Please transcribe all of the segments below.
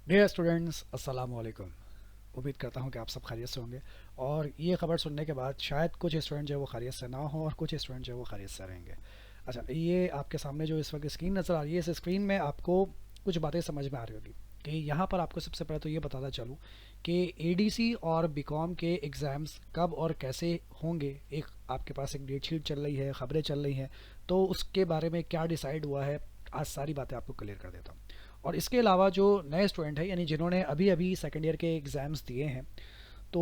Dear students, अस्सलाम वालेकुम। उम्मीद करता हूँ कि आप सब खैरियत से होंगे। और ये खबर सुनने के बाद शायद कुछ स्टूडेंट जो है वो खैरियत से ना हो और कुछ स्टूडेंट जो है वो खैरियत से रहेंगे। अच्छा, ये आपके सामने जो इस वक्त स्क्रीन नज़र आ रही है, इस स्क्रीन में आपको कुछ बातें समझ में आ रही होगी कि यहाँ पर आपको सबसे पहले तो ये बताता चलूँ कि एडीसी और बीकॉम के एग्ज़ाम्स कब और कैसे होंगे। एक आपके पास एक डेट शीट चल रही है, ख़बरें चल रही हैं, तो उसके बारे में क्या डिसाइड हुआ है, आज सारी बातें आपको क्लियर कर देता हूँ। और इसके अलावा जो नए स्टूडेंट हैं, यानी जिन्होंने अभी अभी सेकेंड ईयर के एग्ज़ाम्स दिए हैं, तो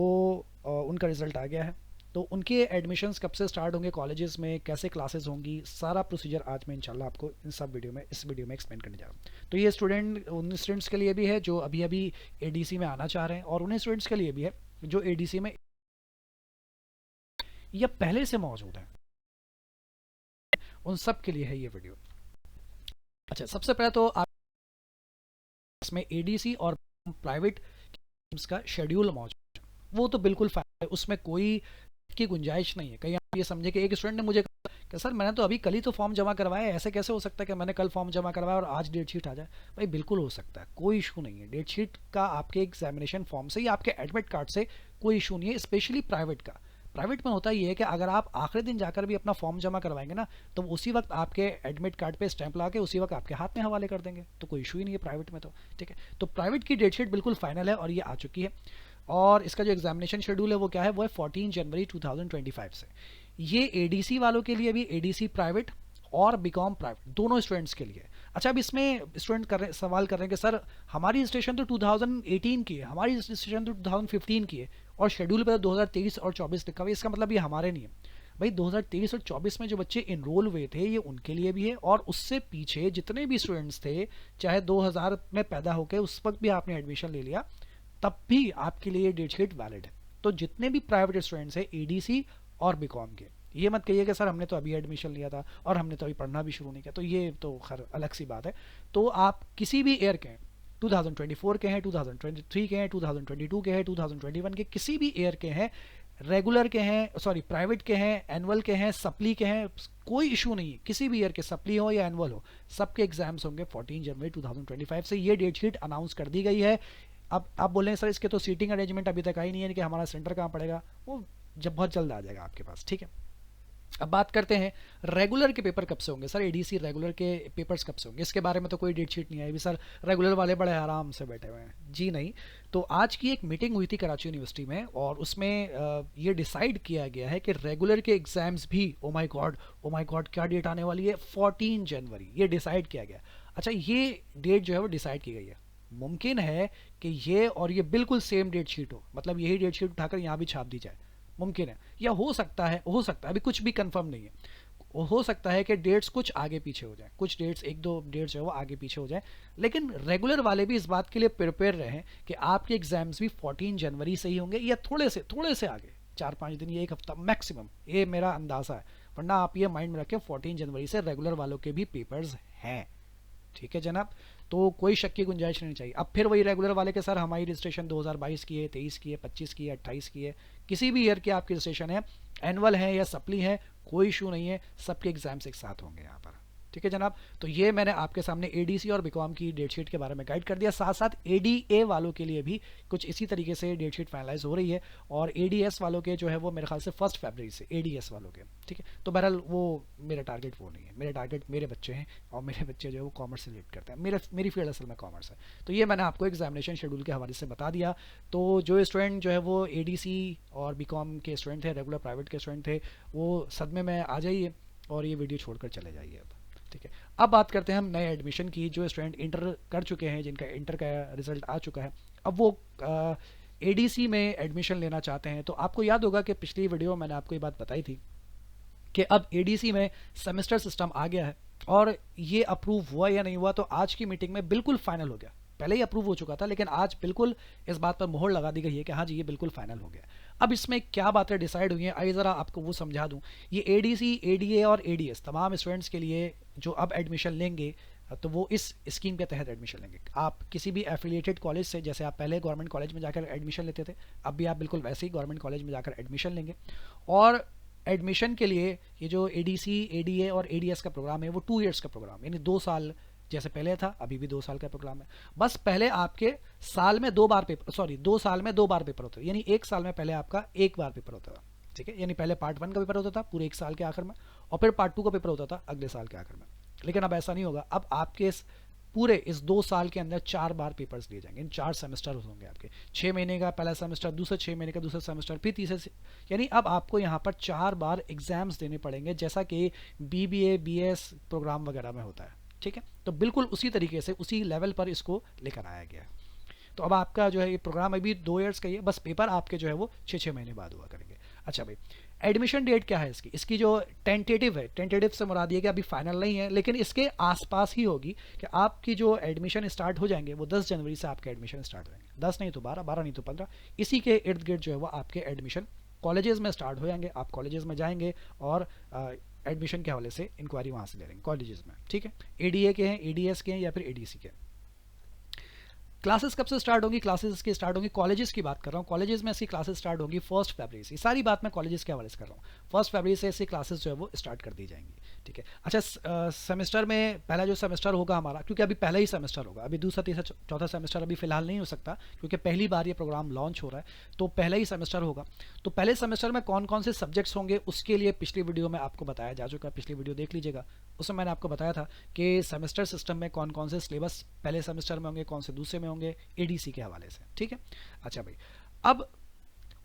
उनका रिज़ल्ट आ गया है, तो उनके एडमिशन्स कब से स्टार्ट होंगे, कॉलेजेस में कैसे क्लासेस होंगी, सारा प्रोसीजर आज मैं इंशाल्लाह आपको इन सब इस वीडियो में एक्सप्लेन करने जा रहा हूँ। तो ये स्टूडेंट उन स्टूडेंट्स के लिए भी है जो अभी अभी एडीसी में आना चाह रहे हैं, और उन स्टूडेंट्स के लिए भी है जो एडीसी में या पहले से मौजूद हैं। उन सब के लिए है ये वीडियो। अच्छा, सबसे पहले तो आप इसमें एडीसी और प्राइवेट का शेड्यूल मौजूद है, वो तो बिल्कुल फायदा है, उसमें कोई की गुंजाइश नहीं है। कहीं आप ये समझे कि एक स्टूडेंट ने मुझे कहा कि सर मैंने तो अभी कल ही तो फॉर्म जमा करवाया है, ऐसे कैसे हो सकता है कि मैंने कल फॉर्म जमा करवाया और आज डेट शीट आ जाए। भाई बिल्कुल हो सकता है, कोई इशू नहीं है। डेट शीट का आपके एग्जामिनेशन फॉर्म से या आपके एडमिट कार्ड से कोई इशू नहीं है, स्पेशली प्राइवेट का। प्राइवेट में होता ये है कि अगर आप आखिरी दिन जाकर भी अपना फॉर्म जमा करवाएंगे ना, तो उसी वक्त आपके एडमिट कार्ड पे स्टैंप लगा के उसी वक्त आपके हाथ में हवाले कर देंगे, तो कोई इशू ही नहीं है प्राइवेट में। तो ठीक है, तो प्राइवेट की डेट शीट बिल्कुल फाइनल है और ये आ चुकी है। और इसका जो एग्जामिनेशन शेड्यूल है वो क्या है, वो है 14 जनवरी 2025 से। ये एडीसी वालों के लिए भी, एडीसी प्राइवेट और बीकॉम प्राइवेट दोनों स्टूडेंट्स के लिए। अच्छा, अब इसमें स्टूडेंट सवाल कर रहे हैं कि सर हमारी रजिस्ट्रेशन तो 2018 की है, हमारी रजिस्ट्रेशन तो 2015 की है, और शेड्यूल पर 2023 और 24 लिखा हुआ है, इसका मतलब ये हमारे नहीं है। भाई 2023 और 24 में जो बच्चे इनरोल हुए थे ये उनके लिए भी है, और उससे पीछे जितने भी स्टूडेंट्स थे, चाहे 2000 में पैदा होकर उस वक्त भी आपने एडमिशन ले लिया, तब भी आपके लिए डेट शीट वैलिड है। तो जितने भी प्राइवेट स्टूडेंट्स हैं एडीसी और बीकॉम के, ये मत कहिए कि सर हमने तो अभी एडमिशन लिया था और हमने तो अभी पढ़ना भी शुरू नहीं किया, तो ये तो खैर अलग सी बात है। तो आप किसी भी ईयर के हैं, 2024 के हैं, 2023 के हैं, 2022 के हैं, 2021 के, किसी भी ईयर के हैं, रेगुलर के हैं, सॉरी प्राइवेट के हैं, एनुअल के हैं, सप्ली के हैं, कोई इशू नहीं है। किसी भी ईयर के सप्ली हो या एनुअल हो, सबके एग्जाम्स होंगे 14 जनवरी 2025 से। ये डेट शीट अनाउंस कर दी गई है। अब आप बोल रहे हैं सर इसके तो सीटिंग अरेंजमेंट अभी तक आई नहीं है कि हमारा सेंटर कहाँ पड़ेगा, वो जब बहुत जल्द आ जाएगा आपके पास। ठीक है, अब बात करते हैं रेगुलर के पेपर कब से होंगे। सर एडीसी रेगुलर के पेपर्स कब से होंगे, इसके बारे में तो कोई डेट शीट नहीं आई भी सर, रेगुलर वाले बड़े आराम से बैठे हुए हैं। जी नहीं। तो आज की एक मीटिंग हुई थी कराची यूनिवर्सिटी में, और उसमें ये डिसाइड किया गया है कि रेगुलर के एग्जाम्स भी, oh my God, oh my God, क्या डेट आने वाली है, 14 जनवरी, ये डिसाइड किया गया। अच्छा, ये डेट जो है वो डिसाइड की गई है। मुमकिन है कि ये और ये बिल्कुल सेम डेट शीट हो, मतलब यही डेट शीट उठाकर यहाँ भी छाप दी जाए, मुमकिन है। या हो सकता है, हो सकता है, अभी कुछ भी कंफर्म नहीं है, हो सकता है कि डेट्स कुछ आगे पीछे हो जाए, कुछ डेट्स, एक दो डेट्स जो है वो आगे पीछे हो जाए। लेकिन रेगुलर वाले भी इस बात के लिए प्रिपेयर रहें कि आपके एग्जाम्स भी 14 जनवरी से ही होंगे, या थोड़े से आगे, 4-5 दिन या एक हफ्ता मैक्सिमम, ये मेरा अंदाज़ा है। वरना आप ये माइंड में रखें 14 जनवरी से रेगुलर वालों के भी पेपर्स हैं। ठीक है जनाब, तो कोई शक की गुंजाइश नहीं चाहिए। अब फिर वही रेगुलर वाले के सर हमारी रजिस्ट्रेशन 2022 की है, 23 की है, 25 की है, 28 की है, किसी भी ईयर की आपकी रजिस्ट्रेशन है, एनुअल है या सप्ली है, कोई इशू नहीं है, सबके एग्जाम्स एक साथ होंगे यहाँ पर। ठीक है जनाब, तो ये मैंने आपके सामने एडीसी और बीकॉम की डेट शीट के बारे में गाइड कर दिया। साथ साथ एडीए वालों के लिए भी कुछ इसी तरीके से डेट शीट फाइनलाइज हो रही है, और एडीएस वालों के जो है वो मेरे ख्याल से 1 फरवरी से, एडीएस वालों के। ठीक है, तो बहरहाल वो मेरा टारगेट वो नहीं है, मेरे टारगेट मेरे बच्चे हैं, और मेरे बच्चे जो है वो कॉमर्स से रिलेट करते हैं, मेरी फील्ड असल में कॉमर्स है। तो ये मैंने आपको एग्जामिनेशन शेड्यूल के हवाले से बता दिया। तो जो स्टूडेंट जो है वो एडीसी और बीकॉम के स्टूडेंट थे, रेगुलर प्राइवेट के स्टूडेंट थे, वो सदमे में आ जाइए और ये वीडियो छोड़कर चले जाइए अब। ठीक है, अब बात करते हैं हम नए एडमिशन की। जो स्टूडेंट इंटर कर चुके हैं, जिनका इंटर का रिजल्ट आ चुका है, अब वो एडीसी में एडमिशन लेना चाहते हैं। तो आपको याद होगा कि पिछली वीडियो में मैंने आपको ये बात बताई थी कि अब एडीसी में सेमेस्टर सिस्टम आ गया है, और ये अप्रूव हुआ या नहीं हुआ, तो आज की मीटिंग में बिल्कुल फाइनल हो गया। पहले ही अप्रूव हो चुका था, लेकिन आज बिल्कुल इस बात पर मोहर लगा दी गई है कि हाँ जी ये बिल्कुल फाइनल हो गया। अब इसमें क्या बातें डिसाइड हुई हैं, आइए ज़रा आपको वो समझा दूं। ये एडीसी, एडीए और एडीएस तमाम स्टूडेंट्स के लिए जो अब एडमिशन लेंगे, तो वो इस स्कीम के तहत एडमिशन लेंगे। आप किसी भी एफिलिएटेड कॉलेज से, जैसे आप पहले गवर्नमेंट कॉलेज में जाकर एडमिशन लेते थे, अब भी आप बिल्कुल वैसे ही गवर्नमेंट कॉलेज में जाकर एडमिशन लेंगे। और एडमिशन के लिए ये जो एडीसी, एडीए और एडीएस का प्रोग्राम है, वो 2 ईयर्स का प्रोग्राम, यानी 2 साल जैसे पहले था, अभी भी 2 साल का प्रोग्राम है। बस पहले आपके साल में 2 बार पेपर, सॉरी 2 साल में 2 बार पेपर होता है, यानी 1 साल में पहले आपका 1 बार पेपर होता था, ठीक है। यानी पहले पार्ट 1 का पेपर होता था पूरे 1 साल के आखिर में, और फिर पार्ट 2 का पेपर होता था अगले साल के आखिर में। लेकिन अब ऐसा नहीं होगा, अब आपके पूरे इस 2 साल के अंदर 4 बार पेपर्स लिए जाएंगे, इन 4 सेमेस्टर होंगे आपके। 6 महीने का पहला सेमेस्टर, दूसरे 6 महीने का दूसरा सेमेस्टर, फिर तीसरे यानी अब आपको यहाँ पर 4 बार एग्जाम्स देने पड़ेंगे, जैसा कि BBA BS प्रोग्राम वगैरह में होता है, ठीक है। तो बिल्कुल उसी तरीके से उसी लेवल पर इसको लेकर आया गया है। तो अब आपका जो है ये प्रोग्राम अभी 2 ईयर्स का ही है, बस पेपर आपके जो है वो 6-6 महीने बाद हुआ करेंगे। अच्छा भाई, एडमिशन डेट क्या है इसकी? इसकी जो टेंटेटिव है, टेंटेटिव से मुराद ये कि अभी फाइनल नहीं है, लेकिन इसके आसपास ही होगी कि आपकी जो एडमिशन स्टार्ट हो जाएंगे वो 10 जनवरी से आपके एडमिशन स्टार्ट हो जाएंगे। 10 नहीं तो 12, 12 नहीं तो 15, इसी के इर्द गिर्द जो है वो आपके एडमिशन कॉलेजेस में स्टार्ट हो जाएंगे। आप कॉलेजेस में जाएंगे और एडमिशन के हवाले से इंक्वायरी वहाँ से ले लेंगे कॉलेजेस में, ठीक है। ADA के हैं, ADS के हैं या फिर ADC के। क्लासेस कब से स्टार्ट होंगी? क्लासेस की स्टार्ट होंगी, कॉलेजेस की बात कर रहा हूँ, कॉलेजेस में ऐसी क्लासेस स्टार्ट होंगी 1 फरवरी से। सारी बात मैं कॉलेजेस के हवाले से कर रहा हूँ। 1 फरवरी से ऐसी क्लासेस जो है वो स्टार्ट कर दी जाएंगी, ठीक है। अच्छा, सेमेस्टर में पहला जो सेमेस्टर होगा हमारा, क्योंकि अभी पहला ही सेमेस्टर होगा, अभी दूसरा तीसरा चौथा सेमेस्टर अभी फिलहाल नहीं हो सकता, क्योंकि पहली बार ये प्रोग्राम लॉन्च हो रहा है, तो पहला ही सेमेस्टर होगा। तो पहले सेमेस्टर में कौन कौन से सब्जेक्ट्स होंगे उसके लिए पिछली वीडियो में आपको बताया जा चुका है, पिछली वीडियो देख लीजिएगा। उसमें मैंने आपको बताया था कि सेमेस्टर सिस्टम में कौन कौन से सिलेबस पहले सेमेस्टर में होंगे, कौन से दूसरे में होंगे, ADC के हवाले से, ठीक है। अच्छा भाई, अब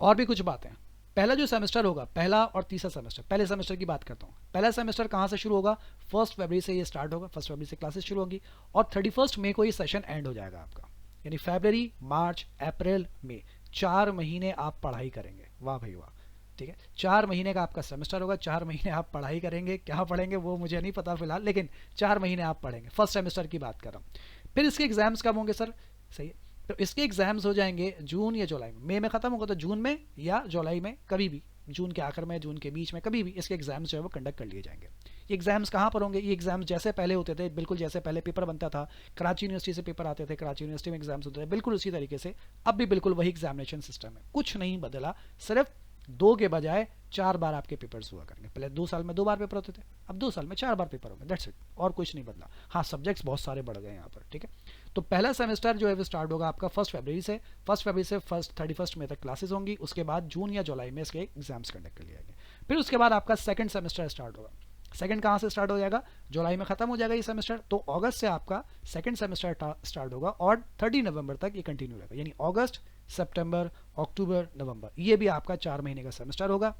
और भी कुछ बातें। पहला जो सेमेस्टर होगा, पहला और तीसरा सेमेस्टर, पहले सेमेस्टर की बात करता हूँ। पहला सेमेस्टर कहाँ से शुरू होगा? 1 फरवरी से ये स्टार्ट होगा, 1 फरवरी से क्लासेस शुरू होंगी और 31 मई को ये सेशन एंड हो जाएगा आपका। यानी फरवरी, मार्च, अप्रैल, मई, 4 महीने आप पढ़ाई करेंगे। वाह भाई वाह, ठीक है। 4 महीने का आपका सेमेस्टर होगा, 4 महीने आप पढ़ाई करेंगे। क्या पढ़ेंगे वो मुझे नहीं पता फिलहाल, लेकिन 4 महीने आप पढ़ेंगे। फर्स्ट सेमेस्टर की बात कर रहा हूँ। फिर इसके एग्जाम्स कब होंगे सर? सही है, तो इसके एग्जाम्स हो जाएंगे जून या जुलाई में। मई में खत्म होगा तो जून में या जुलाई में, कभी भी जून के आखिर में, जून के बीच में, कभी भी इसके एग्जाम्स जो है वो कंडक्ट कर लिए जाएंगे। ये एग्जाम्स कहाँ पर होंगे? ये एग्जाम्स जैसे पहले होते थे, बिल्कुल जैसे पहले पेपर बनता था, कराची यूनिवर्सिटी से पेपर आते थे, कराची यूनिवर्सिटी में एग्जाम्स होते थे, बिल्कुल उसी तरीके से अब भी बिल्कुल वही एग्जामिनेशन सिस्टम है, कुछ नहीं बदला। सिर्फ 2 के बजाय 4 बार आपके पेपर्स हुआ करेंगे। पहले 2 साल में 2 बार पेपर होते थे, अब 2 साल में 4 बार पेपर होंगे, दैट्स इट, और कुछ नहीं बदला। हाँ, सब्जेक्ट्स बहुत सारे बढ़ गए यहाँ पर, ठीक है। तो पहला सेमेस्टर जो है वो स्टार्ट होगा आपका 1 फरवरी से। 1 फरवरी से 31 मई तक क्लासेस होंगी, उसके बाद जून या जुलाई में इसके एग्जाम्स कंडक्ट कर लिए जाएंगे। फिर उसके बाद आपका सेकंड सेमेस्टर स्टार्ट होगा। सेकंड कहाँ से स्टार्ट हो जाएगा? जुलाई में खत्म हो जाएगा ये सेमेस्टर, तो अगस्त से आपका सेकंड सेमेस्टर स्टार्ट होगा और 30 नवंबर तक ये कंटिन्यू रहेगा। यानी अगस्त, सितंबर, अक्टूबर, नवंबर, ये भी आपका 4 महीने का सेमेस्टर होगा।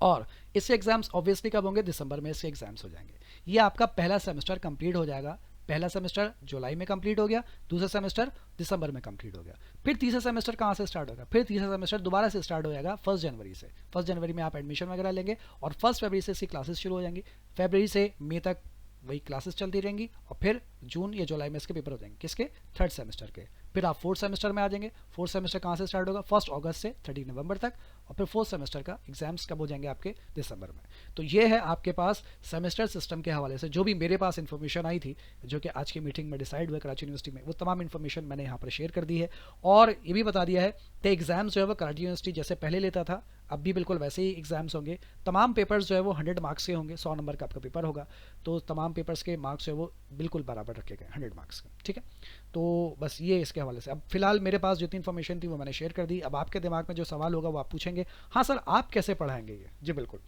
और इससे एग्जाम्स ऑब्वियसली कब होंगे? दिसंबर में इसके एग्जाम्स हो जाएंगे। ये आपका पहला सेमेस्टर कंप्लीट हो जाएगा। पहला सेमेस्टर जुलाई में कंप्लीट हो गया, दूसरा सेमेस्टर दिसंबर में कंप्लीट हो गया। फिर तीसरा सेमेस्टर कहाँ से स्टार्ट होगा? फिर तीसरा सेमेस्टर दोबारा से स्टार्ट हो जाएगा 1 जनवरी से। 1 जनवरी में आप एडमिशन वगैरह लेंगे और 1 फरवरी से इसकी क्लासेस शुरू हो जाएंगी। फरवरी से मई तक वही क्लासेस चलती रहेंगी और फिर जून या जुलाई में इसके पेपर हो जाएंगे, किसके? थर्ड सेमेस्टर के। फिर आप 4th सेमेस्टर में आ जाएंगे। 4th सेमेस्टर कहाँ से स्टार्ट होगा? 1 अगस्त से 30 नवंबर तक, और फिर 4th सेमेस्टर का एग्जाम्स कब हो जाएंगे? आपके दिसंबर में। तो ये है आपके पास सेमेस्टर सिस्टम के हवाले से जो भी मेरे पास इन्फॉर्मेशन आई थी, जो कि आज की मीटिंग में डिसाइड हुआ कराची यूनिवर्सिटी में, वो तमाम इन्फॉर्मेशन मैंने यहाँ पर शेयर कर दी है। और ये भी बता दिया है कि एग्जाम्स जो है वो कराची यूनिवर्सिटी जैसे पहले लेता था, अब भी बिल्कुल वैसे ही एग्जाम्स होंगे। तमाम पेपर्स जो है वो 100 मार्क्स के होंगे, 100 नंबर का आपका पेपर होगा, तो तमाम पेपर्स के मार्क्स जो है वो बिल्कुल बराबर रखे गए 100 मार्क्स के, ठीक है। तो बस ये इसके हवाले से। अब फिलहाल मेरे पास जितनी इन्फॉर्मेशन थी वो मैंने शेयर कर दी। अब आपके दिमाग में जो सवाल होगा वो आप पूछेंगे, हाँ सर आप कैसे पढ़ाएंगे ये? जी बिल्कुल।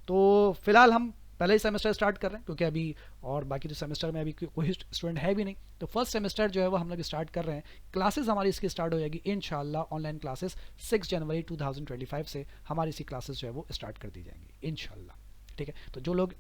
तो फिलहाल हम पहले ही सेमेस्टर स्टार्ट कर रहे हैं, क्योंकि अभी और बाकी तो सेमेस्टर में अभी कोई स्टूडेंट है भी नहीं, तो फर्स्ट सेमेस्टर जो है वो हम लोग स्टार्ट कर रहे हैं। क्लासेस हमारी इसकी स्टार्ट हो जाएगी इंशाल्लाह, ऑनलाइन क्लासेस 6 जनवरी 2025 से हमारी इसी क्लासेस जो है वो स्टार्ट कर दी जाएंगी इंशाल्लाह, ठीक है। तो जो लोग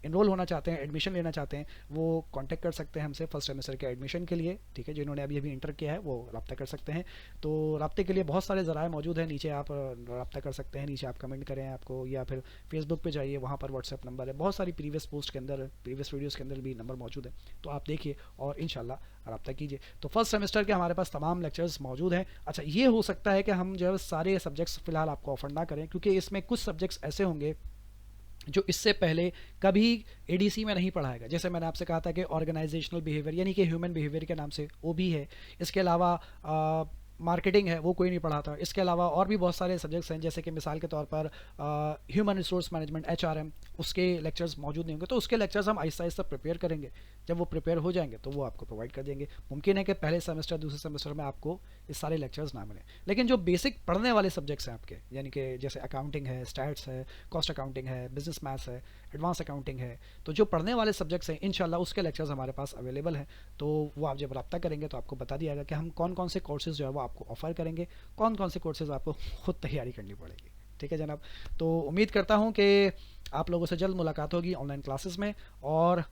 इनरोल होना चाहते हैं, एडमिशन लेना चाहते हैं, वो कांटेक्ट कर सकते हैं हमसे फर्स्ट सेमेस्टर के एडमिशन के लिए, ठीक है। जिन्होंने अभी इंटर किया है वो रब्ता कर सकते हैं। तो रब्ते के लिए बहुत सारे ज़राए मौजूद हैं, नीचे आप रब्ता कर सकते हैं, नीचे आप कमेंट करें आपको, या फिर फेसबुक पे जाइए, वहाँ पर व्हाट्सएप नंबर है, बहुत सारी प्रीवियस पोस्ट के अंदर, प्रीवियस वीडियोज़ के अंदर भी नंबर मौजूद है, तो आप देखिए और इंशाल्लाह रब्ता कीजिए। तो फर्स्ट सेमेस्टर के हमारे पास तमाम लेक्चर्स मौजूद हैं। अच्छा, ये हो सकता है कि हम जो है सारे सब्जेक्ट्स फ़िलहाल आपको ऑफर ना करें, क्योंकि इसमें कुछ सब्जेक्ट्स ऐसे होंगे जो इससे पहले कभी ADC में नहीं पढ़ाएगा। जैसे मैंने आपसे कहा था कि ऑर्गेनाइजेशनल बिहेवियर यानी कि ह्यूमन बिहेवियर के नाम से वो भी है। इसके अलावा मार्केटिंग है, वो कोई नहीं पढ़ाता। इसके अलावा और भी बहुत सारे सब्जेक्ट्स हैं, जैसे कि मिसाल के तौर पर ह्यूमन रिसोर्स मैनेजमेंट HRM, उसके लेक्चर्स मौजूद नहीं होंगे, तो उसके लेक्चर्स हम आहिस्ता आहिस्ता प्रिपेयर करेंगे। जब वो प्रिपेयर हो जाएंगे तो वो आपको प्रोवाइड कर देंगे। मुमकिन है कि पहले सेमेस्टर दूसरे सेमेस्टर में आपको ये सारे लेक्चर्स ना मिले, लेकिन जो बेसिक पढ़ने वाले सब्जेक्ट्स हैं आपके, यानी कि जैसे अकाउंटिंग है, स्टैट्स है, कॉस्ट अकाउंटिंग है, बिजनेस मैथ्स है, एडवांस अकाउंटिंग है, तो जो पढ़ने वाले सब्जेक्ट्स हैं इंशाल्लाह उसके लेक्चर्स हमारे पास अवेलेबल हैं। तो वो आप जब रब्ता करेंगे तो आपको बता दिया जाएगा कि हम कौन कौन से कोर्सेज़ जो है वो आपको ऑफ़र करेंगे, कौन कौन से कोर्सेज़ आपको खुद तैयारी करनी पड़ेगी। ठीक है जनाब, तो उम्मीद करता हूँ कि आप लोगों से जल्द मुलाकात होगी ऑनलाइन क्लासेस में। और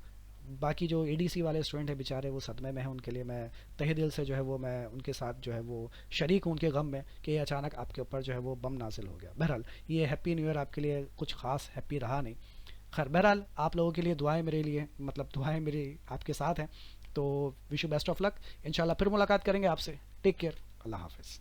बाकी जो एडीसी वाले स्टूडेंट हैं बेचारे, वो सदमे में हैं, उनके लिए मैं तहे दिल से जो है वो मैं उनके साथ जो है वो शरीक हूँ उनके गम में कि अचानक आपके ऊपर जो है वो बम नाजिल हो गया। बहरहाल ये हैप्पी न्यू ईयर आपके लिए कुछ ख़ास हैप्पी रहा नहीं। खैर बहरहाल आप लोगों के लिए दुआएं मेरे लिए, मतलब दुआएं मेरी आपके साथ हैं। तो wish you best of luck, इंशाल्लाह फिर मुलाकात करेंगे आपसे। टेक केयर, अल्लाह हाफिज़।